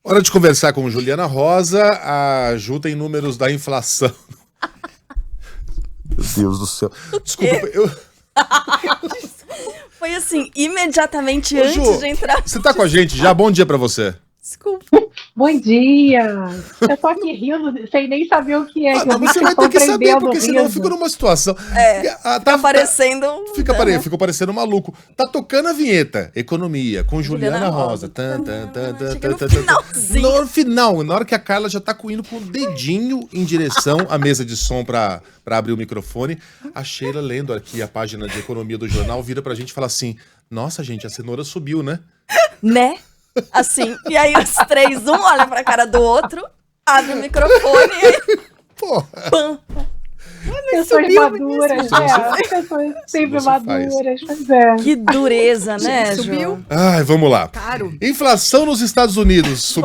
Hora de conversar com Juliana Rosa. A Ju tem números da inflação. Meu Deus do céu. Desculpa, eu... Foi assim, imediatamente Ju, antes de entrar. Você tá com a gente já? Bom dia pra você. Desculpa. Bom dia! Eu tô aqui rindo, sem nem saber o que é. Não, você vai ter que saber, porque senão eu fico numa situação. Fica parecendo. Fica parecendo maluco. Tá tocando a vinheta. Economia, com Juliana Rosa. No final, na hora que a Carla já tá indo com o dedinho em direção à mesa de som pra abrir o microfone, a Sheila, lendo aqui a página de economia do jornal, vira pra gente e fala assim: nossa, gente, a cenoura subiu, né? Né? Assim, e aí os três, um olha pra cara do outro, abre o microfone e aí... Porra! Pam! Pessoas maduras, pessoas sempre maduras, pois é. Que dureza, né, Subiu? Ai, vamos lá. Caro. Inflação nos Estados Unidos.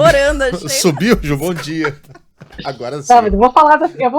Subiu, Ju, bom dia. Agora sim. Não, mas eu vou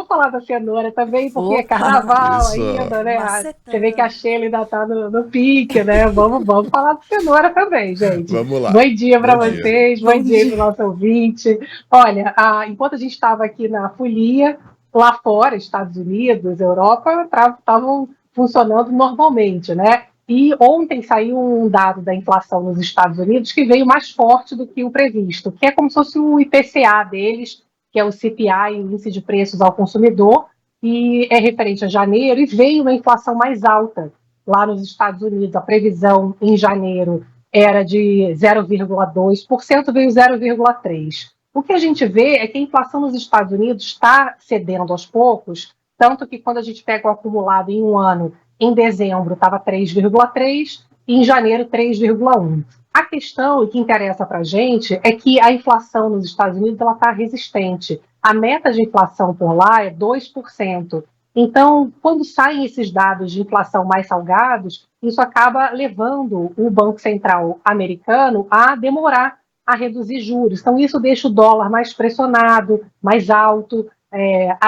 falar da cenoura também, porque é carnaval isso. ainda, né? Macetando. Você vê que a Sheila ainda tá no pique, né? Vamos falar da cenoura também, gente. Vamos lá. Bom dia para vocês, bom dia para o nosso ouvinte. Olha, enquanto a gente estava aqui na folia, lá fora, Estados Unidos, Europa, estavam funcionando normalmente, né? E ontem saiu um dado da inflação nos Estados Unidos que veio mais forte do que o previsto, que é como se fosse o IPCA deles, que é o CPI, o Índice de Preços ao Consumidor, e é referente a janeiro, e veio uma inflação mais alta lá nos Estados Unidos. A previsão em janeiro era de 0,2%, veio 0,3%. O que a gente vê é que a inflação nos Estados Unidos está cedendo aos poucos, tanto que quando a gente pega o acumulado em um ano, em dezembro estava 3,3% e em janeiro 3,1%. A questão, e que interessa para a gente, é que a inflação nos Estados Unidos está resistente. A meta de inflação por lá é 2%. Então, quando saem esses dados de inflação mais salgados, isso acaba levando o Banco Central americano a demorar a reduzir juros. Então, isso deixa o dólar mais pressionado, mais alto.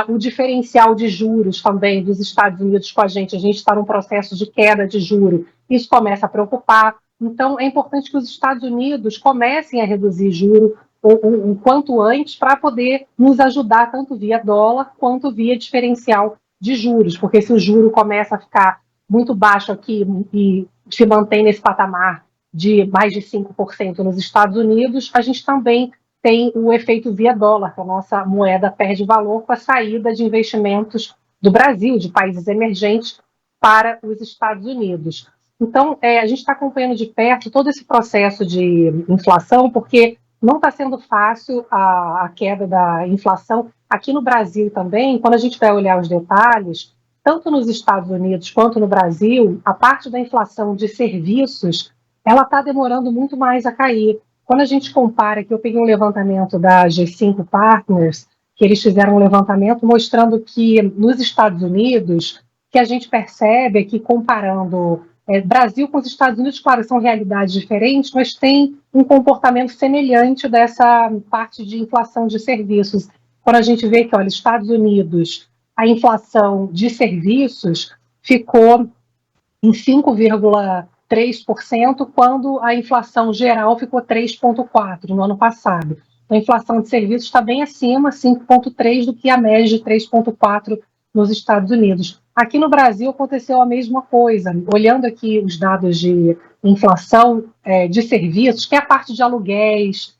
O diferencial de juros também dos Estados Unidos com a gente está num processo de queda de juros. Isso começa a preocupar. Então, é importante que os Estados Unidos comecem a reduzir juros o quanto antes para poder nos ajudar tanto via dólar quanto via diferencial de juros, porque se o juro começa a ficar muito baixo aqui e se mantém nesse patamar de mais de 5% nos Estados Unidos, a gente também tem o efeito via dólar, que a nossa moeda perde valor com a saída de investimentos do Brasil, de países emergentes, para os Estados Unidos. Então, a gente está acompanhando de perto todo esse processo de inflação, porque não está sendo fácil a queda da inflação. Aqui no Brasil também, quando a gente vai olhar os detalhes, tanto nos Estados Unidos quanto no Brasil, a parte da inflação de serviços, ela está demorando muito mais a cair. Quando a gente compara, que eu peguei um levantamento da G5 Partners, que eles fizeram um levantamento mostrando que nos Estados Unidos, que a gente percebe é que comparando Brasil com os Estados Unidos, claro, são realidades diferentes, mas tem um comportamento semelhante dessa parte de inflação de serviços. Quando a gente vê que, olha, Estados Unidos, a inflação de serviços ficou em 5,3%, quando a inflação geral ficou 3,4% no ano passado. Então, a inflação de serviços está bem acima, 5,3%, do que a média de 3,4% nos Estados Unidos. Aqui no Brasil aconteceu a mesma coisa. Olhando aqui os dados de inflação de serviços, que é a parte de aluguéis,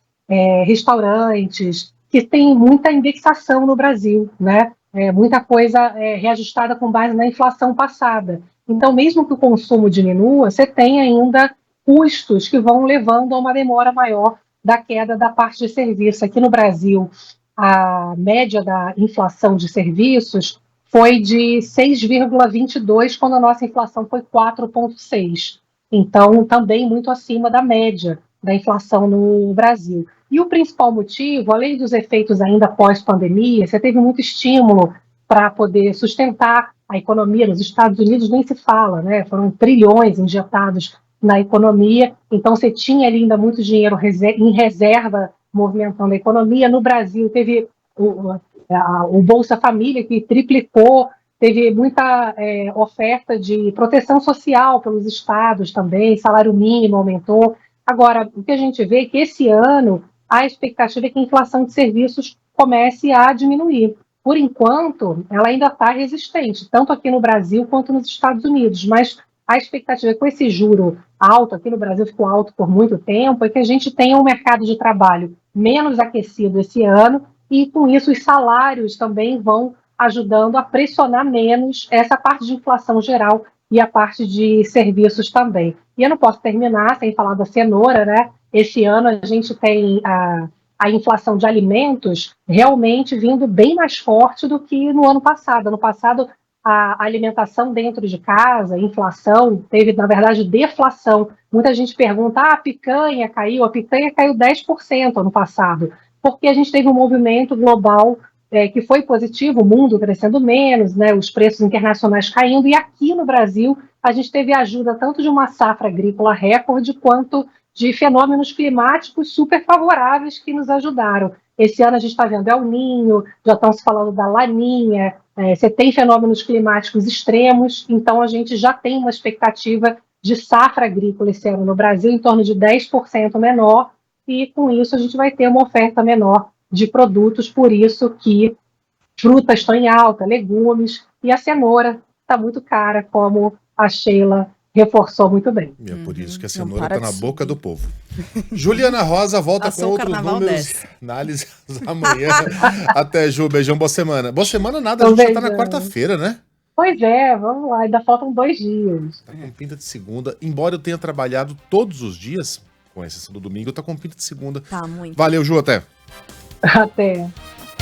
restaurantes, que tem muita indexação no Brasil, né? Muita coisa reajustada com base na inflação passada. Então, mesmo que o consumo diminua, você tem ainda custos que vão levando a uma demora maior da queda da parte de serviço. Aqui no Brasil, a média da inflação de serviços foi de 6,22, quando a nossa inflação foi 4,6. Então, também muito acima da média da inflação no Brasil. E o principal motivo, além dos efeitos ainda pós-pandemia, você teve muito estímulo para poder sustentar a economia. Nos Estados Unidos nem se fala, né? Foram trilhões injetados na economia, então você tinha ali ainda muito dinheiro em reserva movimentando a economia. No Brasil teve o Bolsa Família, que triplicou, teve muita oferta de proteção social pelos estados também, salário mínimo aumentou. Agora, o que a gente vê é que esse ano a expectativa é que a inflação de serviços comece a diminuir. Por enquanto, ela ainda está resistente, tanto aqui no Brasil quanto nos Estados Unidos, mas a expectativa é que com esse juro alto, aqui no Brasil ficou alto por muito tempo, é que a gente tenha um mercado de trabalho menos aquecido esse ano e, com isso, os salários também vão ajudando a pressionar menos essa parte de inflação geral e a parte de serviços também. E eu não posso terminar sem falar da cenoura, né? Esse ano a gente tem a inflação de alimentos realmente vindo bem mais forte do que no ano passado. No passado, a alimentação dentro de casa, inflação, teve, na verdade, deflação. Muita gente pergunta, a picanha caiu 10% ano passado, porque a gente teve um movimento global que foi positivo, o mundo crescendo menos, né, os preços internacionais caindo, e aqui no Brasil a gente teve ajuda tanto de uma safra agrícola recorde, quanto de fenômenos climáticos super favoráveis que nos ajudaram. Esse ano a gente está vendo El Niño, já estão se falando da Laninha, você tem fenômenos climáticos extremos, então a gente já tem uma expectativa de safra agrícola esse ano no Brasil em torno de 10% menor, e com isso a gente vai ter uma oferta menor de produtos, por isso que frutas estão em alta, legumes, e a cenoura está muito cara, como a Sheila reforçou muito bem. É por isso que a cenoura está na boca do povo. Juliana Rosa volta com outros números. Análise amanhã. Até, Ju. Beijão, boa semana. Boa semana nada, a gente já está na quarta-feira, né? Pois é, vamos lá, ainda faltam 2 dias. Tá com pinta de segunda. Embora eu tenha trabalhado todos os dias, com exceção do domingo, tá com pinta de segunda. Tá muito. Valeu, Ju, até. Até.